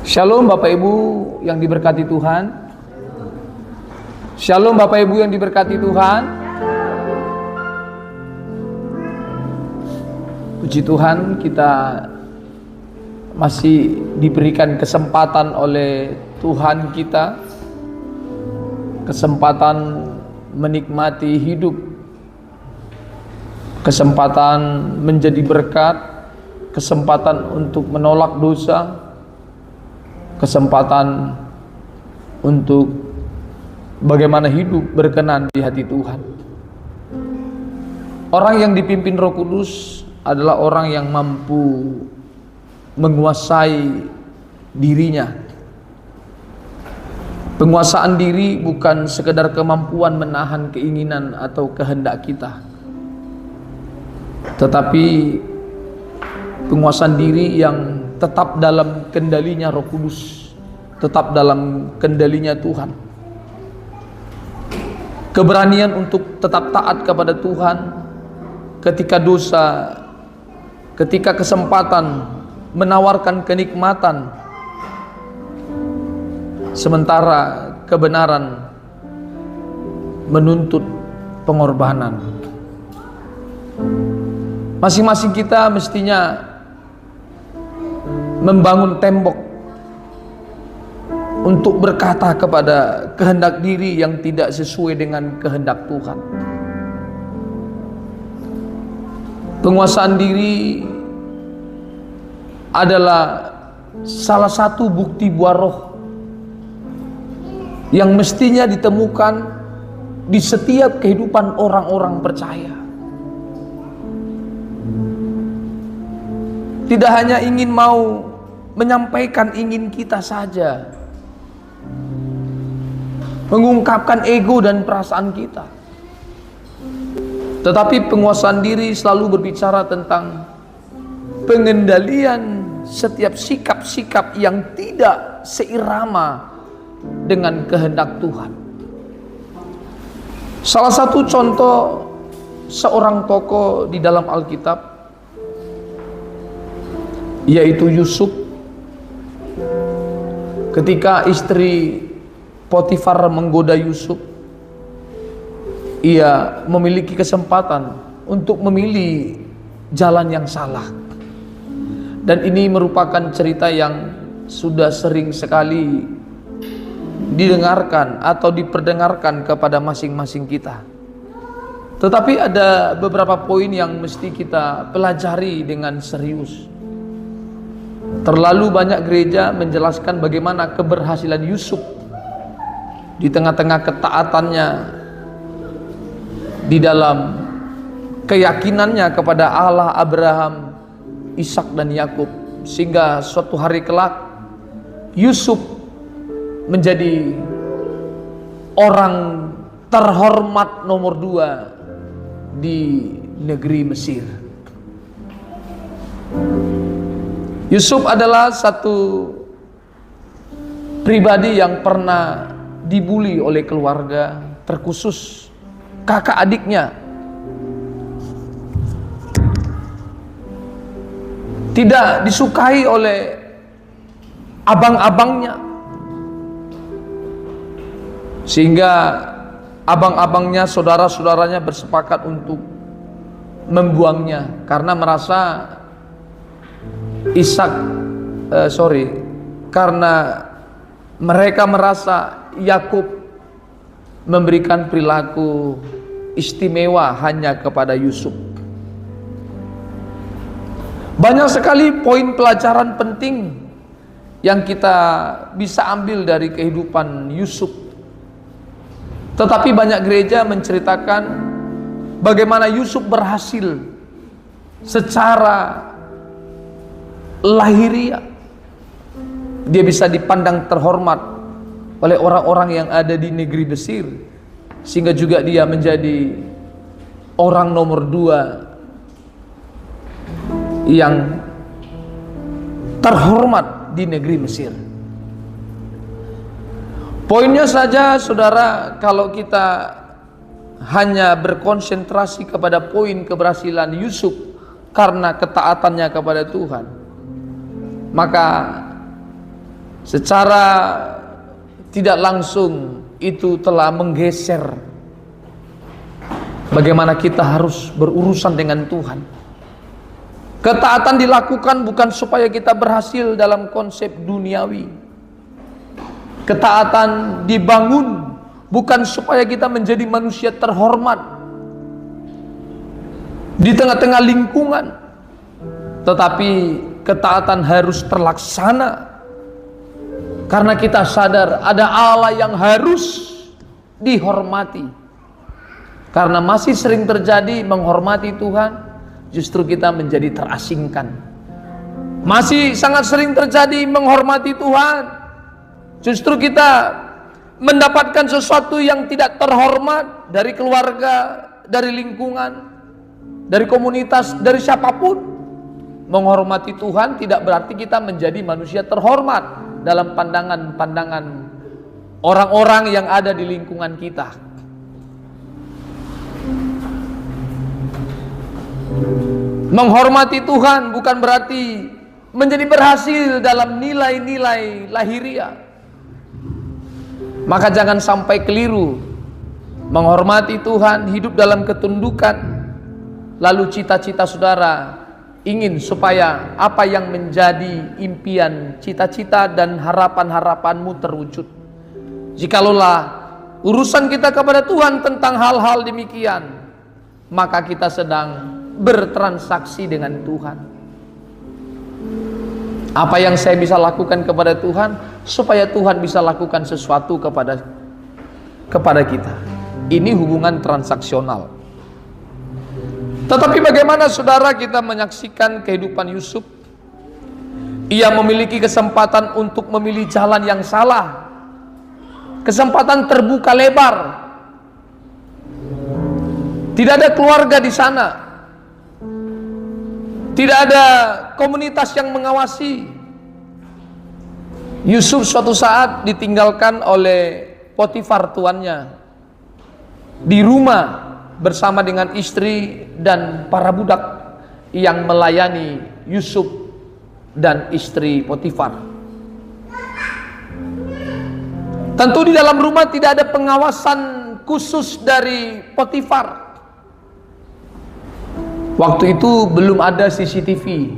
Shalom Bapak Ibu yang diberkati Tuhan. Shalom Bapak Ibu yang diberkati Tuhan. Puji Tuhan, kita masih diberikan kesempatan oleh Tuhan kita, kesempatan menikmati hidup, kesempatan menjadi berkat, kesempatan untuk menolak dosa, kesempatan untuk bagaimana hidup berkenan di hati Tuhan. Orang yang dipimpin Roh Kudus adalah orang yang mampu menguasai dirinya. Penguasaan diri bukan sekedar kemampuan menahan keinginan atau kehendak kita, tetapi penguasaan diri yang tetap dalam kendalinya Roh Kudus, tetap dalam kendalinya Tuhan. Keberanian untuk tetap taat kepada Tuhan ketika dosa, ketika kesempatan menawarkan kenikmatan, sementara kebenaran menuntut pengorbanan. Masing-masing kita mestinya membangun tembok untuk berkata kepada kehendak diri yang tidak sesuai dengan kehendak Tuhan. Penguasaan diri adalah salah satu bukti buah roh yang mestinya ditemukan di setiap kehidupan orang-orang percaya. Tidak hanya ingin mau menyampaikan ingin kita saja, mengungkapkan ego dan perasaan kita, tetapi penguasaan diri selalu berbicara tentang pengendalian setiap sikap-sikap yang tidak seirama dengan kehendak Tuhan. Salah satu contoh seorang tokoh di dalam Alkitab yaitu Yusuf. Ketika istri Potifar menggoda Yusuf, ia memiliki kesempatan untuk memilih jalan yang salah. Dan ini merupakan cerita yang sudah sering sekali didengarkan atau diperdengarkan kepada masing-masing kita. Tetapi ada beberapa poin yang mesti kita pelajari dengan serius. Terlalu banyak gereja menjelaskan bagaimana keberhasilan Yusuf di tengah-tengah ketaatannya, di dalam keyakinannya kepada Allah Abraham, Ishak dan Yakub, sehingga suatu hari kelak Yusuf menjadi orang terhormat nomor 2 di negeri Mesir. Yusuf adalah satu pribadi yang pernah dibully oleh keluarga, terkhusus kakak adiknya. Tidak disukai oleh abang-abangnya, sehingga abang-abangnya, saudara-saudaranya bersepakat untuk membuangnya karena merasa karena mereka merasa Yakub memberikan perilaku istimewa hanya kepada Yusuf. Banyak sekali poin pelajaran penting yang kita bisa ambil dari kehidupan Yusuf. Tetapi banyak gereja menceritakan bagaimana Yusuf berhasil secara lahiriah. Dia bisa dipandang terhormat oleh orang-orang yang ada di negeri Mesir, sehingga juga dia menjadi orang nomor 2 yang terhormat di negeri Mesir. Poinnya saja saudara, kalau kita hanya berkonsentrasi kepada poin keberhasilan Yusuf karena ketaatannya kepada Tuhan, maka secara tidak langsung itu telah menggeser bagaimana kita harus berurusan dengan Tuhan. Ketaatan dilakukan bukan supaya kita berhasil dalam konsep duniawi. Ketaatan dibangun bukan supaya kita menjadi manusia terhormat di tengah-tengah lingkungan, tetapi ketaatan harus terlaksana karena kita sadar ada Allah yang harus dihormati. Karena masih sering terjadi menghormati Tuhan, justru kita menjadi terasingkan. Masih sangat sering terjadi menghormati Tuhan, justru kita mendapatkan sesuatu yang tidak terhormat dari keluarga, dari lingkungan, dari komunitas, dari siapapun. Menghormati Tuhan tidak berarti kita menjadi manusia terhormat dalam pandangan-pandangan orang-orang yang ada di lingkungan kita. Menghormati Tuhan bukan berarti menjadi berhasil dalam nilai-nilai lahiriah. Maka jangan sampai keliru. Menghormati Tuhan, hidup dalam ketundukan, lalu cita-cita saudara ingin supaya apa yang menjadi impian, cita-cita dan harapan-harapanmu terwujud. Jikalau urusan kita kepada Tuhan tentang hal-hal demikian, maka kita sedang bertransaksi dengan Tuhan. Apa yang saya bisa lakukan kepada Tuhan supaya Tuhan bisa lakukan sesuatu kepada kita. Ini hubungan transaksional. Tetapi bagaimana saudara kita menyaksikan kehidupan Yusuf? Ia memiliki kesempatan untuk memilih jalan yang salah. Kesempatan terbuka lebar. Tidak ada keluarga di sana. Tidak ada komunitas yang mengawasi. Yusuf suatu saat ditinggalkan oleh Potifar tuannya di rumah bersama dengan istri dan para budak yang melayani Yusuf dan istri Potifar. Tentu di dalam rumah tidak ada pengawasan khusus dari Potifar. Waktu itu belum ada CCTV,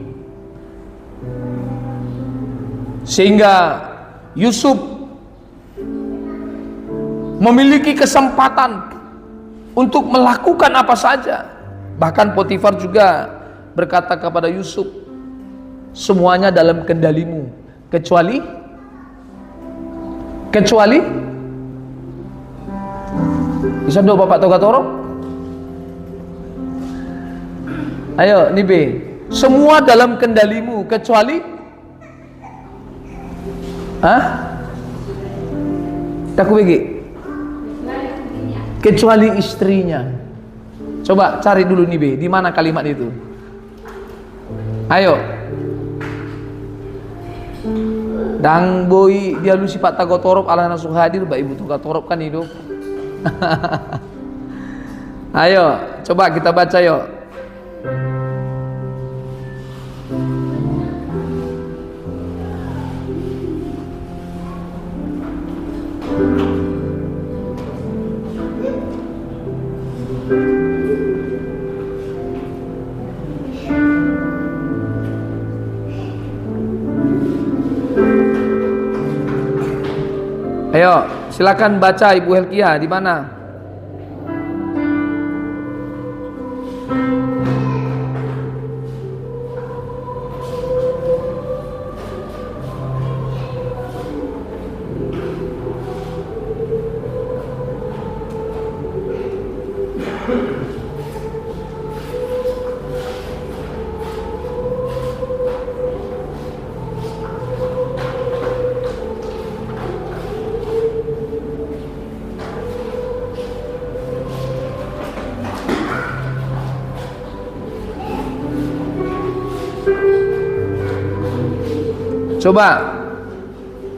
sehingga Yusuf memiliki kesempatan untuk melakukan apa saja. Bahkan Potifar juga berkata kepada Yusuf, semuanya dalam kendalimu kecuali bisa doa Bapak Toga Torok. Ayo Nibe, semua dalam kendalimu kecuali kecuali istrinya. Coba cari dulu Nibe, di mana kalimat itu? Ayo. Dang boy dia lu sifat tagotorop ala nasuh hadir Mbak Ibu tagotorop kan hidup. Ayo, coba kita baca yuk. Ayo, silakan baca Ibu Helkia, di mana? Coba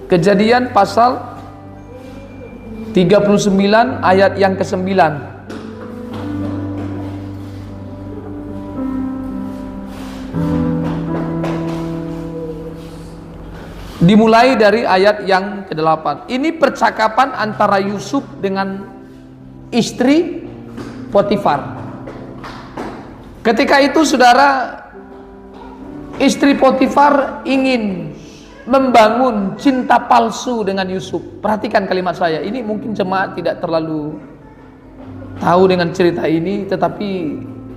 Kejadian pasal 39 ayat yang ke-9. Dimulai dari ayat yang ke-8. Ini percakapan antara Yusuf dengan istri Potifar. Ketika itu saudara, istri Potifar ingin membangun cinta palsu dengan Yusuf. Perhatikan kalimat saya. Ini mungkin jemaat tidak terlalu tahu dengan cerita ini, tetapi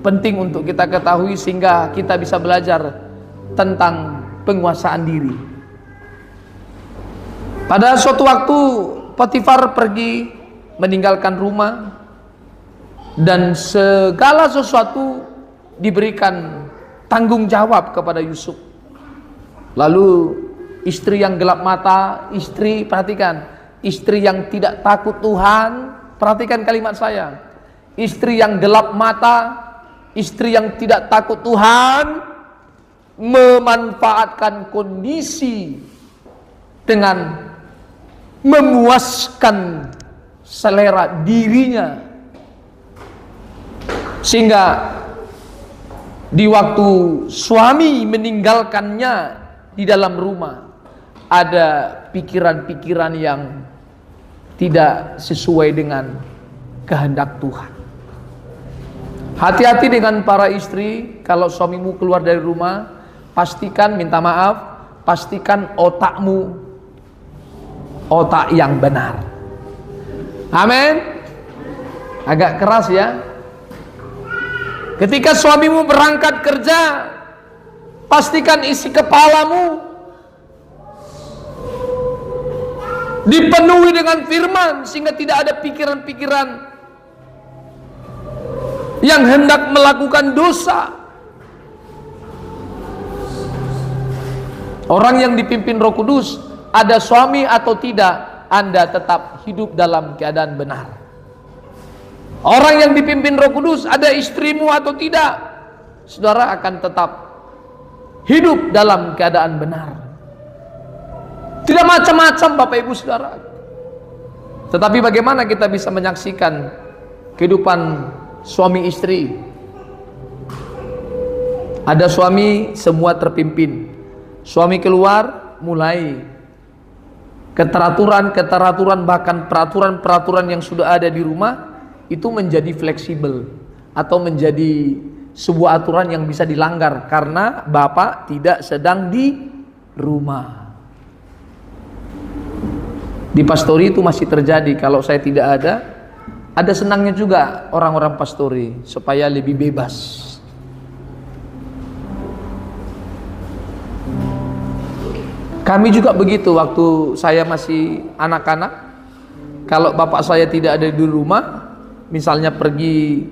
penting untuk kita ketahui sehingga kita bisa belajar tentang penguasaan diri. Pada suatu waktu Potifar pergi meninggalkan rumah dan segala sesuatu diberikan tanggung jawab kepada Yusuf. Lalu istri yang gelap mata, istri, perhatikan, istri yang tidak takut Tuhan, perhatikan kalimat saya. Istri yang gelap mata, istri yang tidak takut Tuhan, memanfaatkan kondisi dengan memuaskan selera dirinya, sehingga di waktu suami meninggalkannya di dalam rumah ada pikiran-pikiran yang tidak sesuai dengan kehendak Tuhan. Hati-hati dengan para istri. Kalau suamimu keluar dari rumah, pastikan, minta maaf, pastikan otakmu otak yang benar. Amin. Agak keras ya. Ketika suamimu berangkat kerja, pastikan isi kepalamu dipenuhi dengan firman, sehingga tidak ada pikiran-pikiran yang hendak melakukan dosa. Orang yang dipimpin Roh Kudus, ada suami atau tidak, Anda tetap hidup dalam keadaan benar. Orang yang dipimpin Roh Kudus, ada istrimu atau tidak, saudara akan tetap hidup dalam keadaan benar. Tidak macam-macam Bapak Ibu Saudara. Tetapi bagaimana kita bisa menyaksikan kehidupan suami istri? Ada suami semua terpimpin. Suami keluar, mulai keteraturan, bahkan peraturan-peraturan yang sudah ada di rumah itu menjadi fleksibel atau menjadi sebuah aturan yang bisa dilanggar karena bapak tidak sedang di rumah. Di pastori itu masih terjadi. Kalau saya tidak ada senangnya juga orang-orang pastori supaya lebih bebas. Kami juga begitu waktu saya masih anak-anak. Kalau bapak saya tidak ada di rumah, misalnya pergi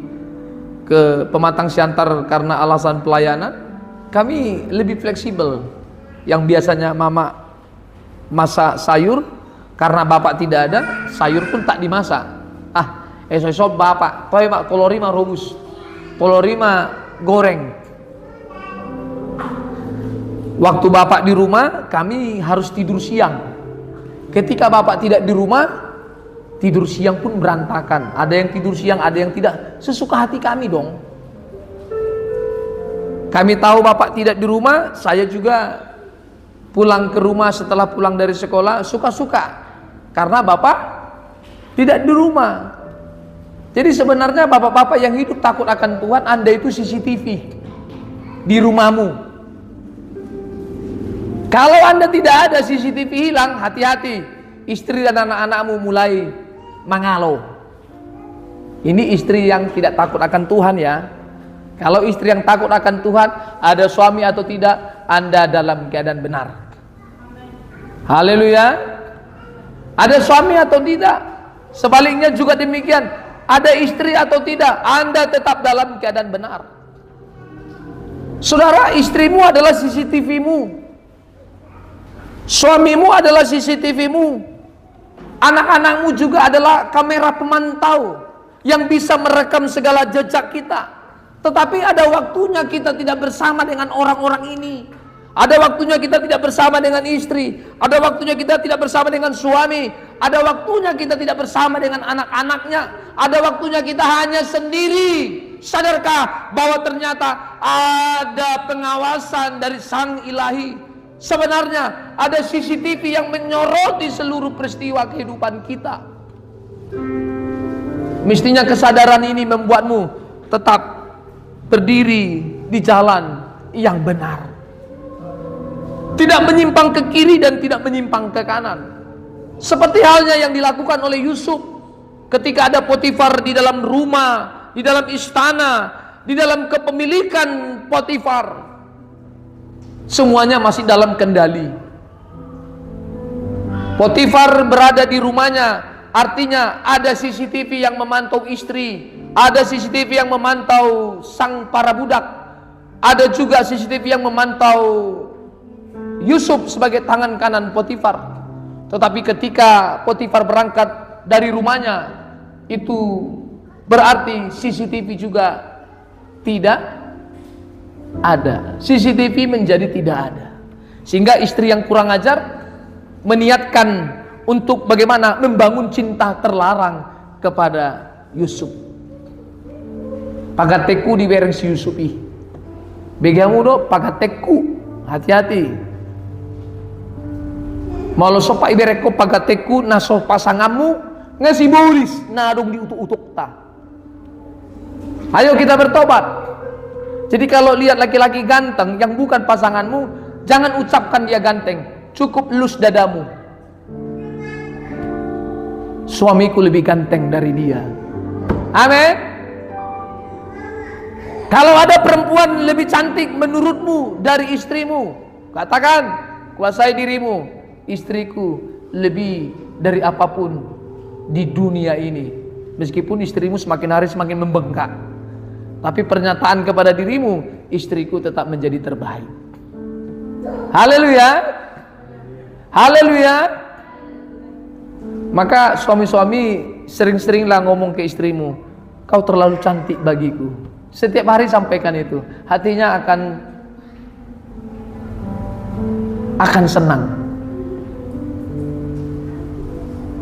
ke Pematang Siantar karena alasan pelayanan, kami lebih fleksibel. Yang biasanya mama masak sayur, karena bapak tidak ada, sayur pun tak dimasak. Esok bapak, toy mak kolorima robus, kolorima goreng. Waktu bapak di rumah, kami harus tidur siang. Ketika bapak tidak di rumah, tidur siang pun berantakan. Ada yang tidur siang, ada yang tidak. Sesuka hati kami dong. Kami tahu bapak tidak di rumah, saya juga pulang ke rumah setelah pulang dari sekolah suka-suka. Karena bapak tidak di rumah. Jadi sebenarnya bapak-bapak yang hidup takut akan Tuhan, Anda itu CCTV di rumahmu. Kalau Anda tidak ada CCTV hilang, hati-hati. Istri dan anak-anakmu mulai mengalau. Ini istri yang tidak takut akan Tuhan ya. Kalau istri yang takut akan Tuhan, ada suami atau tidak, Anda dalam keadaan benar. Haleluya. Ada suami atau tidak, sebaliknya juga demikian. Ada istri atau tidak, Anda tetap dalam keadaan benar. Saudara, istrimu adalah CCTV-mu. Suamimu adalah CCTV-mu. Anak-anakmu juga adalah kamera pemantau yang bisa merekam segala jejak kita. Tetapi ada waktunya kita tidak bersama dengan orang-orang ini. Ada waktunya kita tidak bersama dengan istri. Ada waktunya kita tidak bersama dengan suami. Ada waktunya kita tidak bersama dengan anak-anaknya. Ada waktunya kita hanya sendiri. Sadarkah bahwa ternyata ada pengawasan dari Sang Ilahi Sebenarnya ada CCTV yang menyoroti seluruh peristiwa kehidupan kita. Mestinya kesadaran ini membuatmu tetap berdiri di jalan yang benar, tidak menyimpang ke kiri dan tidak menyimpang ke kanan. Seperti halnya yang dilakukan oleh Yusuf ketika ada Potifar di dalam rumah, di dalam istana, di dalam kepemilikan Potifar. Semuanya masih dalam kendali. Potifar berada di rumahnya, artinya ada CCTV yang memantau istri, ada CCTV yang memantau sang para budak, ada juga CCTV yang memantau Yusuf sebagai tangan kanan Potifar. Tetapi ketika Potifar berangkat dari rumahnya, itu berarti CCTV juga tidak ada. CCTV menjadi tidak ada. Sehingga istri yang kurang ajar meniatkan untuk bagaimana membangun cinta terlarang kepada Yusuf. Pagateku di bereng si Yusuf ih. Begamu do pagateku, hati-hati. Malu sopa ibereko pagateku naso pasanganmu ngasih bolis nadong diutuk-utuk ta. Ayo kita bertobat. Jadi kalau lihat laki-laki ganteng yang bukan pasanganmu, jangan ucapkan dia ganteng, cukup elus dadamu. Suamiku lebih ganteng dari dia. Amin. Kalau ada perempuan lebih cantik menurutmu dari istrimu, katakan, kuasai dirimu, istriku lebih dari apapun di dunia ini. Meskipun istrimu semakin hari semakin membengkak, tapi pernyataan kepada dirimu, istriku tetap menjadi terbaik. Haleluya. Haleluya. Maka suami-suami sering-seringlah ngomong ke istrimu, kau terlalu cantik bagiku. Setiap hari sampaikan itu. Hatinya akan senang.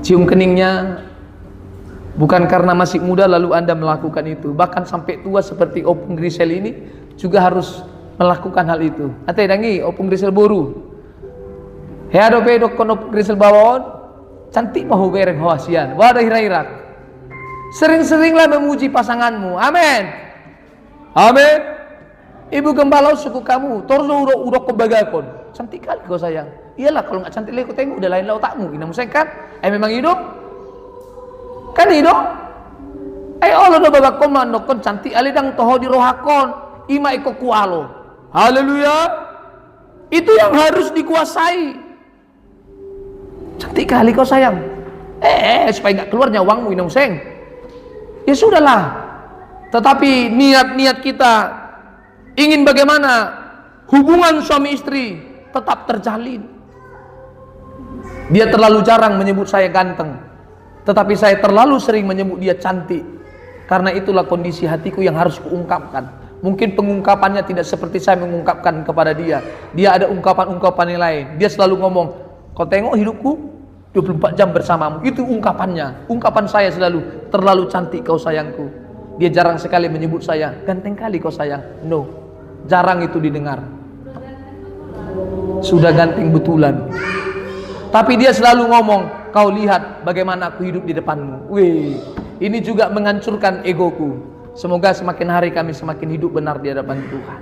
Cium keningnya. Bukan karena masih muda lalu Anda melakukan itu. Bahkan sampai tua seperti Opung Grisel ini juga harus melakukan hal itu. Ate dangi Opung Grisel boru. Hea dope dok kon Opung Grisel bawon. Cantik mahu bereng hoasian. Wadah hira-hirak. Sering-seringlah memuji pasanganmu. Amin. Amin. Ibu gembala suku kamu. Torso udah kebagakon. Cantik kali kau sayang. Iyalah kalau nggak cantik lagi kau tengok udah lain lah otakmu. Inamu kan? Memang hidup. Kan hidup. Allah do babak komando kon cantik alidang toho di rohakon ima iko kualo. Haleluya. Itu yang harus dikuasai. Cantik kali kau sayang. Supaya nggak keluar nyawangmu inang seng. Ya sudahlah. Tetapi niat-niat kita ingin bagaimana hubungan suami istri tetap terjalin. Dia terlalu jarang menyebut saya ganteng, tetapi saya terlalu sering menyebut dia cantik. Karena itulah kondisi hatiku yang harus kuungkapkan. Mungkin pengungkapannya tidak seperti saya mengungkapkan kepada dia. Dia ada ungkapan-ungkapan yang lain. Dia selalu ngomong, kau tengok hidupku 24 jam bersamamu. Itu ungkapannya. Ungkapan saya selalu, terlalu cantik kau sayangku. Dia jarang sekali menyebut saya, ganteng kali kau sayang. No, jarang itu didengar. Sudah ganteng betulan. Tapi dia selalu ngomong, kau lihat bagaimana aku hidup di depanmu. Wih, ini juga menghancurkan egoku. Semoga semakin hari kami semakin hidup benar di hadapan Tuhan.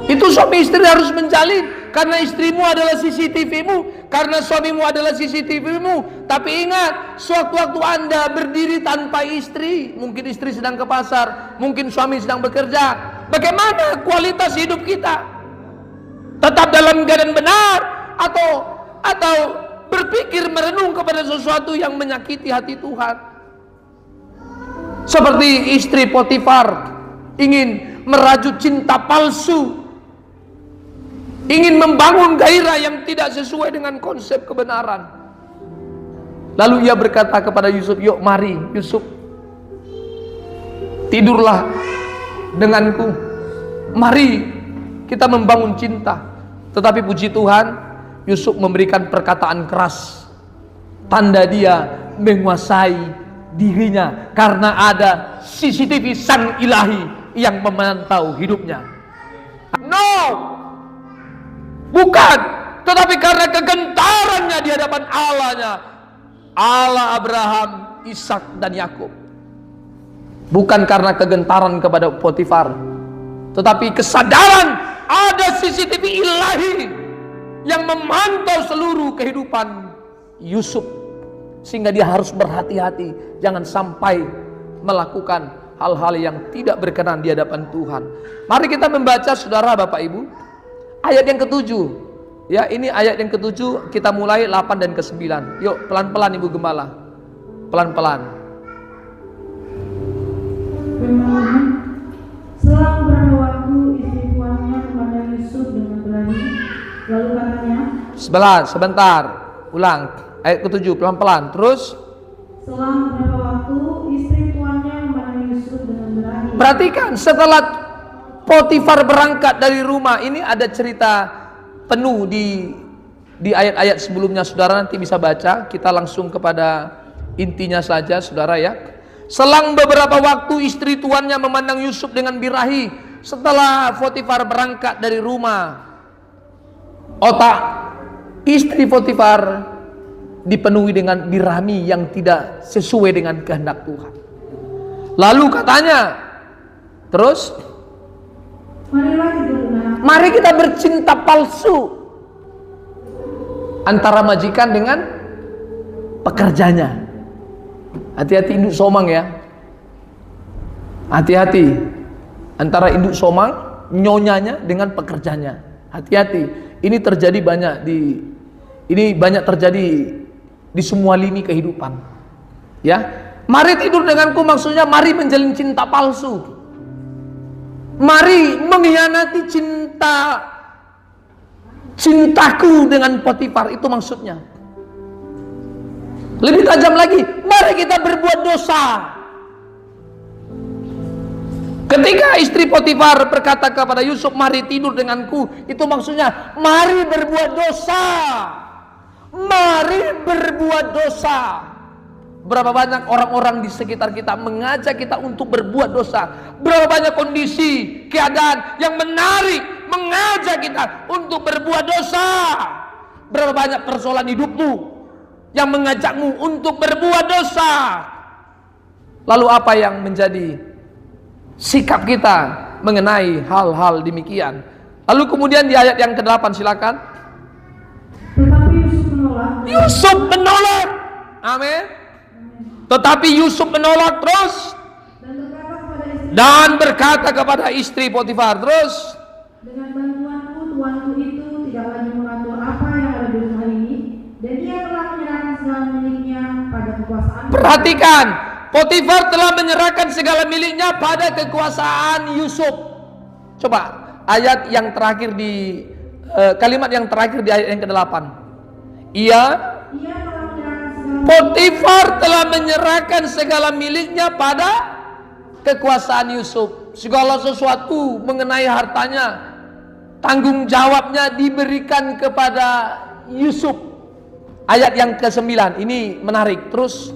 Itu suami istri harus menjalin. Karena istrimu adalah CCTV-mu, karena suamimu adalah CCTV-mu. Tapi ingat, sewaktu-waktu Anda berdiri tanpa istri, mungkin istri sedang ke pasar, mungkin suami sedang bekerja, bagaimana kualitas hidup kita? Tetap dalam keadaan benar atau berpikir merenung kepada sesuatu yang menyakiti hati Tuhan? Seperti istri Potifar ingin merajut cinta palsu, ingin membangun gairah yang tidak sesuai dengan konsep kebenaran. Lalu ia berkata kepada Yusuf, yuk mari Yusuf, tidurlah denganku, mari kita membangun cinta. Tetapi puji Tuhan, Yusuf memberikan perkataan keras, tanda dia menguasai dirinya karena ada CCTV sang ilahi yang memantau hidupnya. No, Bukan, tetapi karena kegentarannya di hadapan Allahnya, Allah Abraham, Ishak dan Yakub. Bukan karena kegentaran kepada Potifar, tetapi kesadaran ada CCTV ilahi yang memantau seluruh kehidupan Yusuf, sehingga dia harus berhati-hati jangan sampai melakukan hal-hal yang tidak berkenan di hadapan Tuhan. Mari kita membaca, saudara, Bapak Ibu, ayat yang ke-7. Ya, ini ayat yang ke-7, kita mulai 8 dan ke-9. Yuk, pelan-pelan Ibu Gembala. Pelan-pelan. Selang beberapa waktu istri tuannya memandang Yusuf dengan berani, lalu katanya, Sebentar, ulang. Ayat ke-7, pelan-pelan. Terus, selang beberapa waktu istri tuannya memandang Yusuf dengan berani. perhatikan, setelah Potifar berangkat dari rumah, ini ada cerita penuh di ayat-ayat sebelumnya, saudara nanti bisa baca. Kita langsung kepada intinya saja, saudara ya. Selang beberapa waktu istri tuannya memandang Yusuf dengan birahi. Setelah Potifar berangkat dari rumah, otak istri Potifar dipenuhi dengan birahi yang tidak sesuai dengan kehendak Tuhan. Lalu katanya, terus, mari kita bercinta palsu antara majikan dengan pekerjanya. Hati-hati induk somang ya. Hati-hati antara induk somang, nyonyanya dengan pekerjanya. Hati-hati. Ini terjadi banyak terjadi di semua lini kehidupan. Ya. Mari tidur denganku, maksudnya mari menjalin cinta palsu. Mari mengkhianati cintaku dengan Potifar, itu maksudnya. Lebih tajam lagi, mari kita berbuat dosa. Ketika istri Potifar berkata kepada Yusuf, mari tidur denganku, itu maksudnya mari berbuat dosa. Mari berbuat dosa. Berapa banyak orang-orang di sekitar kita mengajak kita untuk berbuat dosa. Berapa banyak kondisi, keadaan yang menarik mengajak kita untuk berbuat dosa. Berapa banyak persoalan hidupmu yang mengajakmu untuk berbuat dosa. Lalu apa yang menjadi sikap kita mengenai hal-hal demikian? Lalu kemudian di ayat yang ke-8, silakan. Tetapi Yusuf menolak. Yusuf menolak. Amin. Tetapi Yusuf menolak terus dan berkata kepada istri Potifar terus, dengan bantuanku tuanku itu tidak lagi mengatur apa yang ada di rumah ini, dan dia telah menyerahkan segala miliknya pada kekuasaan. Perhatikan, Potifar telah menyerahkan segala miliknya pada kekuasaan Yusuf. Coba ayat yang terakhir di kalimat yang terakhir di ayat yang ke-8. Potifar telah menyerahkan segala miliknya pada kekuasaan Yusuf. Segala sesuatu mengenai hartanya, tanggung jawabnya diberikan kepada Yusuf. Ayat yang ke-9 ini menarik. Terus,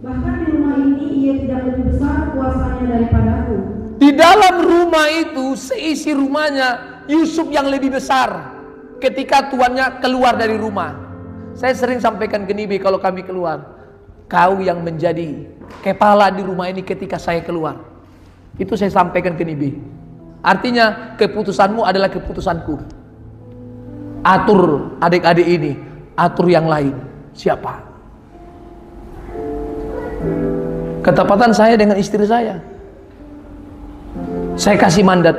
bahkan di rumah ini ia tidak lebih besar kuasanya daripadaku. Di dalam rumah itu, seisi rumahnya Yusuf yang lebih besar ketika tuannya keluar dari rumah. Saya sering sampaikan ke Nibi kalau kami keluar, kau yang menjadi kepala di rumah ini ketika saya keluar. Itu saya sampaikan ke Nibi. Artinya keputusanmu adalah keputusanku. Atur adik-adik ini, atur yang lain. Siapa? Ketepatan saya dengan istri saya. Saya kasih mandat,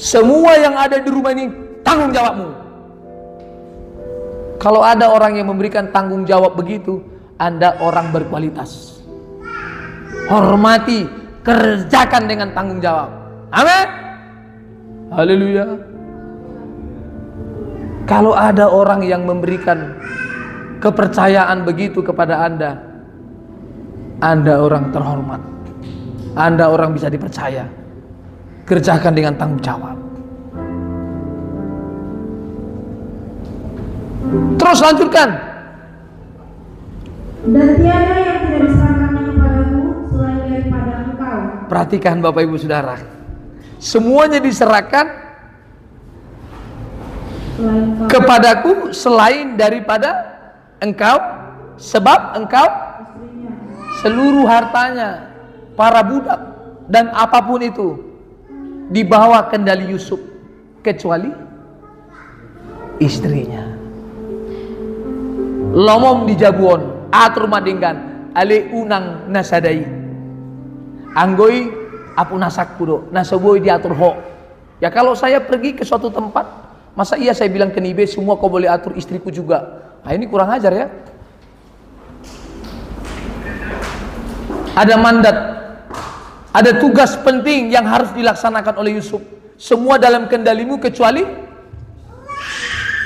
semua yang ada di rumah ini tanggung jawabmu. Kalau ada orang yang memberikan tanggung jawab begitu, Anda orang berkualitas. Hormati, kerjakan dengan tanggung jawab. Amin. Haleluya. Kalau ada orang yang memberikan kepercayaan begitu kepada Anda, Anda orang terhormat. Anda orang bisa dipercaya. Kerjakan dengan tanggung jawab. Terus lanjutkan. Dan tiada yang tidak diserahkannya kepadaku selain daripada engkau. Perhatikan Bapak Ibu Saudara, semuanya diserahkan kepadaku selain daripada engkau, sebab engkau seluruh hartanya para budak dan apapun itu di bawah kendali Yusuf kecuali istrinya. Lomom di Jabuon atur madinggan ale unang nasadai anggoi apu nasak kudo nasoboi diatur ho. Ya kalau saya pergi ke suatu tempat, masa iya saya bilang ke Nibe semua kau boleh atur istriku juga. Nah ini kurang ajar ya. Ada mandat, ada tugas penting yang harus dilaksanakan oleh Yusuf. Semua dalam kendalimu kecuali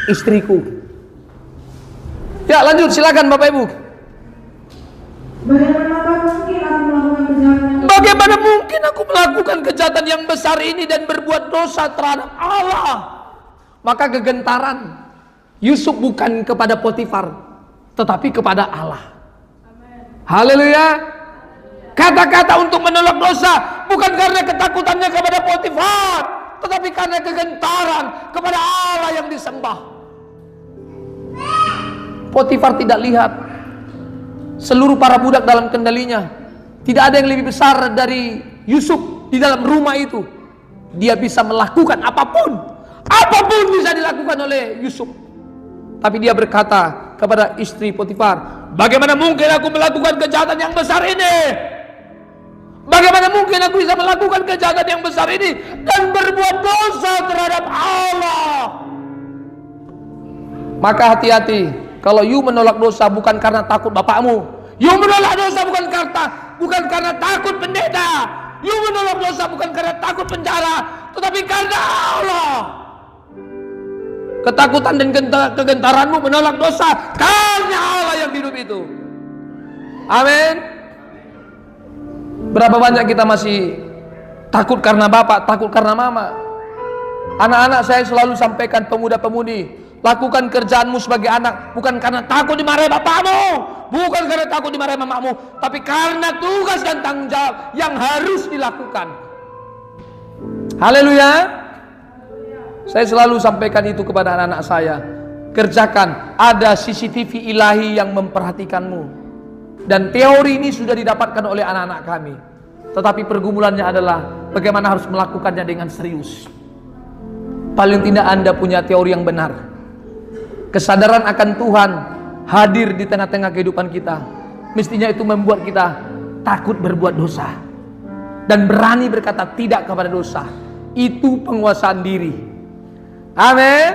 istriku. Ya lanjut, silakan Bapak Ibu. Bagaimana mungkin aku melakukan kejahatan yang besar ini dan berbuat dosa terhadap Allah? Maka kegentaran Yusuf bukan kepada Potifar, tetapi kepada Allah. Haleluya. Kata-kata untuk menolak dosa bukan karena ketakutannya kepada Potifar, tetapi karena kegentaran kepada Allah yang disembah. Potifar tidak lihat seluruh para budak dalam kendalinya. Tidak ada yang lebih besar dari Yusuf di dalam rumah itu. Dia bisa melakukan apapun. Apapun bisa dilakukan oleh Yusuf. Tapi dia berkata kepada istri Potifar, bagaimana mungkin aku melakukan kejahatan yang besar ini? Bagaimana mungkin aku bisa melakukan kejahatan yang besar ini dan berbuat dosa terhadap Allah? Maka hati-hati, kalau you menolak dosa bukan karena takut bapakmu, you menolak dosa bukan karena takut pendeta, you menolak dosa bukan karena takut penjara, tetapi karena Allah. Ketakutan dan kegentaranmu menolak dosa karena Allah yang hidup itu. Amin. Berapa banyak kita masih takut karena bapak, takut karena mama. Anak-anak saya selalu sampaikan, pemuda-pemudi, lakukan kerjaanmu sebagai anak bukan karena takut dimarahi bapakmu, bukan karena takut dimarahi mamamu, tapi karena tugas dan tanggung jawab yang harus dilakukan. Haleluya. Saya selalu sampaikan itu kepada anak-anak saya. Kerjakan, ada CCTV ilahi yang memperhatikanmu. Dan teori ini sudah didapatkan oleh anak-anak kami. Tetapi pergumulannya adalah bagaimana harus melakukannya dengan serius. Paling tidak Anda punya teori yang benar. Kesadaran akan Tuhan hadir di tengah-tengah kehidupan kita. Mestinya itu membuat kita takut berbuat dosa dan berani berkata tidak kepada dosa. Itu penguasaan diri. Amin.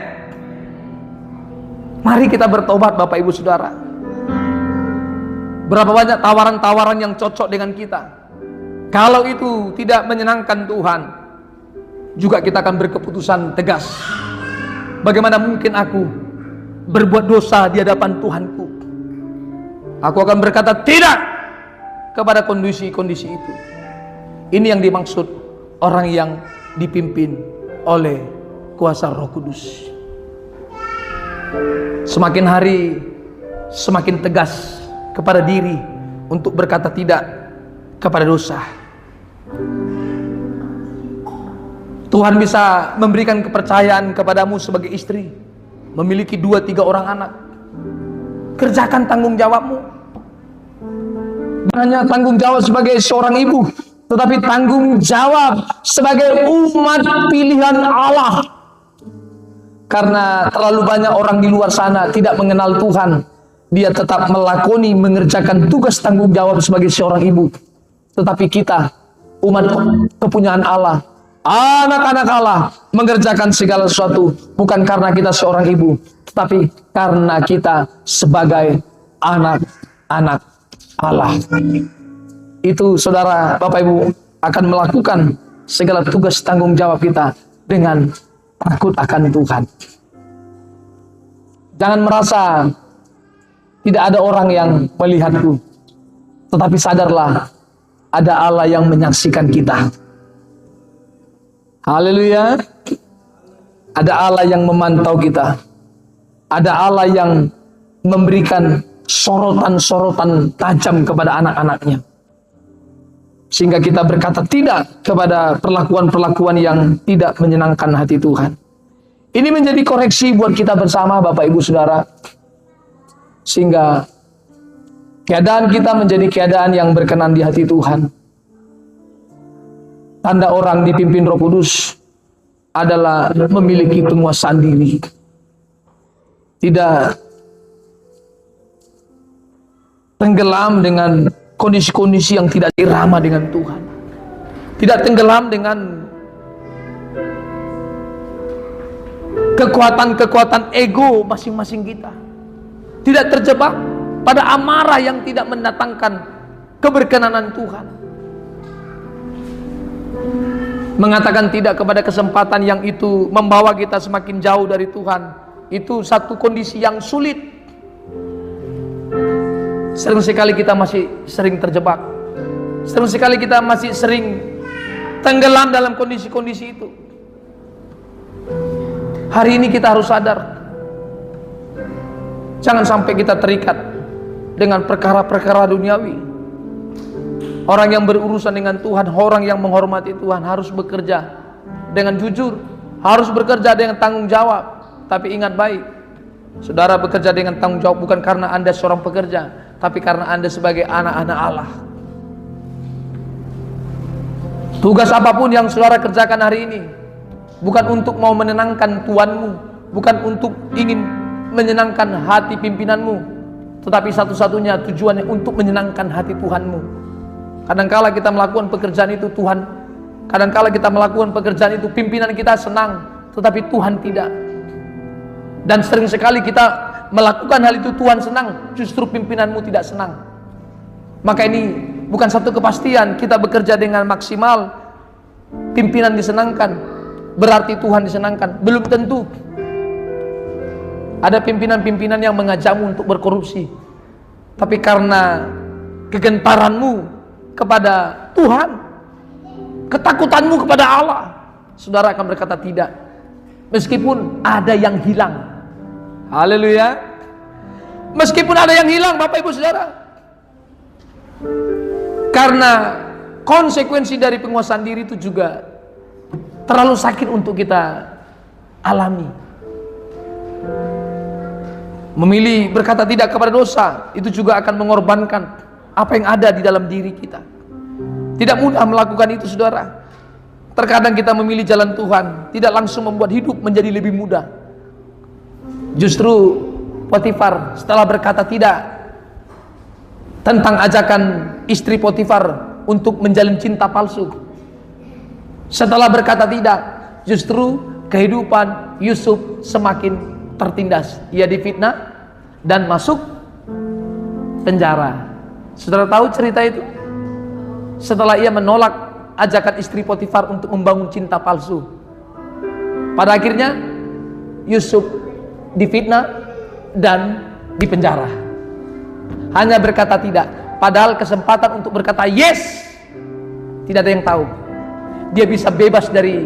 Mari kita bertobat Bapak Ibu Saudara. Berapa banyak tawaran-tawaran yang cocok dengan kita. Kalau itu tidak menyenangkan Tuhan, juga kita akan berkeputusan tegas. Bagaimana mungkin aku berbuat dosa di hadapan Tuhanku? Aku akan berkata tidak kepada kondisi-kondisi itu. Ini yang dimaksud orang yang dipimpin oleh kuasa Roh Kudus. Semakin hari semakin tegas kepada diri untuk berkata tidak kepada dosa. Tuhan bisa memberikan kepercayaan kepadamu sebagai istri, memiliki 2-3 orang anak. Kerjakan tanggung jawabmu. Bukan hanya tanggung jawab sebagai seorang ibu, tetapi tanggung jawab sebagai umat pilihan Allah. Karena terlalu banyak orang di luar sana tidak mengenal Tuhan, dia tetap mengerjakan tugas tanggung jawab sebagai seorang ibu. Tetapi kita, umat kepunyaan Allah, anak-anak Allah, mengerjakan segala sesuatu bukan karena kita seorang ibu, tetapi karena kita sebagai anak-anak Allah. Itu saudara, Bapak Ibu akan melakukan segala tugas tanggung jawab kita dengan takut akan Tuhan. Jangan merasa tidak ada orang yang melihatku, tetapi sadarlah ada Allah yang menyaksikan kita. Haleluya. Ada Allah yang memantau kita. Ada Allah yang memberikan sorotan-sorotan tajam kepada anak-anaknya. Sehingga kita berkata tidak kepada perlakuan-perlakuan yang tidak menyenangkan hati Tuhan. Ini menjadi koreksi buat kita bersama Bapak Ibu Saudara, sehingga keadaan kita menjadi keadaan yang berkenan di hati Tuhan. Tanda orang dipimpin Roh Kudus adalah memiliki penguasaan diri. Tidak tenggelam dengan kondisi-kondisi yang tidak irama dengan Tuhan. Tidak tenggelam dengan kekuatan-kekuatan ego masing-masing kita. Tidak terjebak pada amarah yang tidak mendatangkan keberkenanan Tuhan. Mengatakan tidak kepada kesempatan yang itu membawa kita semakin jauh dari Tuhan, itu satu kondisi yang sulit. Sering sekali kita masih sering terjebak. Sering sekali kita masih sering tenggelam dalam kondisi-kondisi itu. Hari ini kita harus sadar, jangan sampai kita terikat dengan perkara-perkara duniawi. Orang yang berurusan dengan Tuhan, orang yang menghormati Tuhan harus bekerja dengan jujur, harus bekerja dengan tanggung jawab. Tapi ingat baik, saudara bekerja dengan tanggung jawab bukan karena Anda seorang pekerja, tapi karena Anda sebagai anak-anak Allah. Tugas apapun yang saudara kerjakan hari ini bukan untuk mau menenangkan tuanmu, bukan untuk ingin menyenangkan hati pimpinanmu, tetapi satu-satunya tujuannya untuk menyenangkan hati Tuhanmu. Kadangkala kita melakukan pekerjaan itu Tuhan, kadangkala kita melakukan pekerjaan itu pimpinan kita senang, tetapi Tuhan tidak. Dan sering sekali kita melakukan hal itu Tuhan senang, justru pimpinanmu tidak senang. Maka ini bukan satu kepastian kita bekerja dengan maksimal, pimpinan disenangkan, berarti Tuhan disenangkan. Belum tentu. Ada pimpinan-pimpinan yang mengajakmu untuk berkorupsi, tapi karena kegentaranmu kepada Tuhan, ketakutanmu kepada Allah, saudara akan berkata tidak, meskipun ada yang hilang. Haleluya. Meskipun ada yang hilang Bapak Ibu Saudara, karena konsekuensi dari penguasaan diri itu juga terlalu sakit untuk kita alami. Memilih berkata tidak kepada dosa itu juga akan mengorbankan apa yang ada di dalam diri kita. Tidak mudah melakukan itu saudara. Terkadang kita memilih jalan Tuhan tidak langsung membuat hidup menjadi lebih mudah. Justru Potifar setelah berkata tidak tentang ajakan istri Potifar untuk menjalin cinta palsu, setelah berkata tidak, justru kehidupan Yusuf semakin tertindas. Ia difitnah dan masuk penjara. Saudara tahu cerita itu? Setelah ia menolak ajakan istri Potifar untuk membangun cinta palsu, pada akhirnya Yusuf difitnah dan dipenjara. Hanya berkata tidak, padahal kesempatan untuk berkata yes tidak ada yang tahu. Dia bisa bebas dari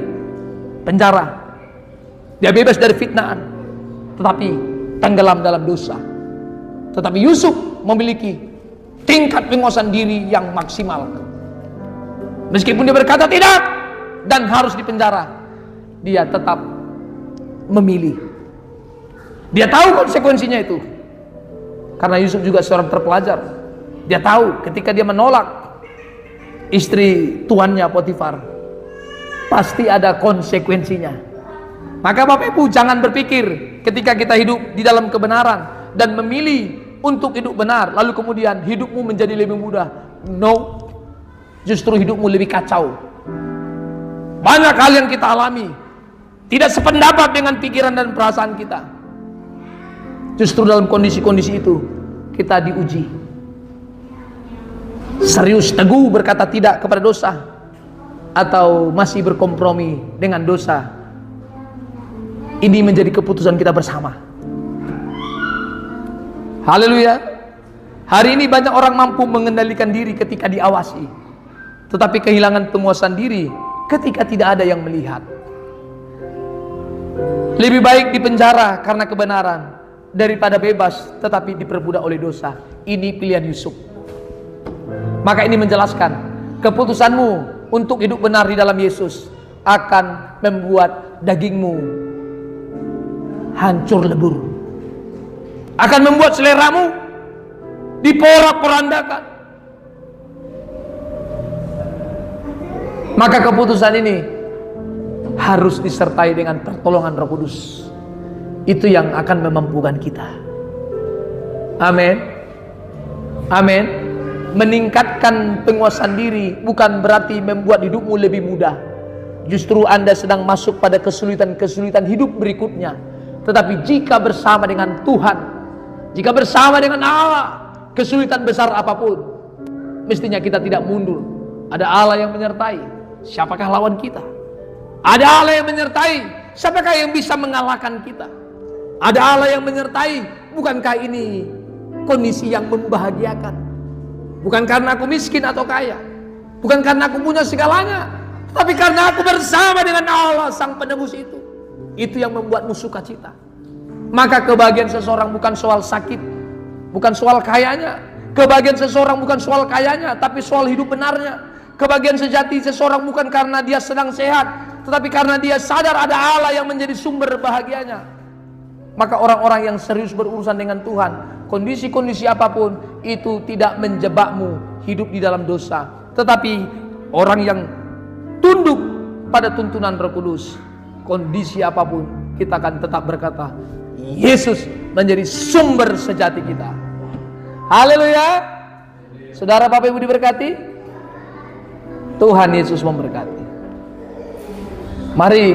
penjara, dia bebas dari fitnaan, tetapi tenggelam dalam dosa. Tetapi Yusuf memiliki tingkat penguasaan diri yang maksimal. Meskipun dia berkata tidak dan harus dipenjara, dia tetap memilih. Dia tahu konsekuensinya itu, karena Yusuf juga seorang terpelajar. Dia tahu ketika dia menolak istri tuannya Potifar, pasti ada konsekuensinya. Maka Bapak Ibu jangan berpikir ketika kita hidup di dalam kebenaran dan memilih untuk hidup benar, lalu kemudian hidupmu menjadi lebih mudah. No, justru hidupmu lebih kacau. Banyak hal yang kita alami tidak sependapat dengan pikiran dan perasaan kita. Justru dalam kondisi-kondisi itu kita diuji. Serius teguh berkata tidak kepada dosa, atau masih berkompromi dengan dosa. Ini menjadi keputusan kita bersama. Haleluya. Hari ini banyak orang mampu mengendalikan diri ketika diawasi, tetapi kehilangan penguasaan diri ketika tidak ada yang melihat. Lebih baik dipenjara karena kebenaran daripada bebas tetapi diperbudak oleh dosa. Ini pilihan Yusuf. Maka ini menjelaskan keputusanmu untuk hidup benar di dalam Yesus akan membuat dagingmu hancur lebur. Akan membuat seleramu diporak-porandakan. Maka keputusan ini harus disertai dengan pertolongan Roh Kudus. Itu yang akan memampukan kita. Amin. Amin. Meningkatkan penguasaan diri bukan berarti membuat hidupmu lebih mudah. Justru Anda sedang masuk pada kesulitan-kesulitan hidup berikutnya. Tetapi jika bersama dengan Tuhan, jika bersama dengan Allah, kesulitan besar apapun, mestinya kita tidak mundur. Ada Allah yang menyertai. Siapakah lawan kita? Ada Allah yang menyertai. Siapakah yang bisa mengalahkan kita? Ada Allah yang menyertai. Bukankah ini kondisi yang membahagiakan? Bukan karena aku miskin atau kaya, bukan karena aku punya segalanya, tapi karena aku bersama dengan Allah Sang Penebus itu. Itu yang membuatmu sukacita. Maka kebahagiaan seseorang bukan soal sakit, bukan soal kayanya. Kebahagiaan seseorang bukan soal kayanya, tapi soal hidup benarnya. Kebahagiaan sejati seseorang bukan karena dia sedang sehat, tetapi karena dia sadar ada Allah yang menjadi sumber bahagianya. Maka orang-orang yang serius berurusan dengan Tuhan, kondisi-kondisi apapun itu tidak menjebakmu hidup di dalam dosa. Tetapi orang yang tunduk pada tuntunan Roh Kudus, kondisi apapun kita akan tetap berkata, Yesus menjadi sumber sejati kita. Haleluya. Saudara Bapak Ibu diberkati, Tuhan Yesus memberkati. Mari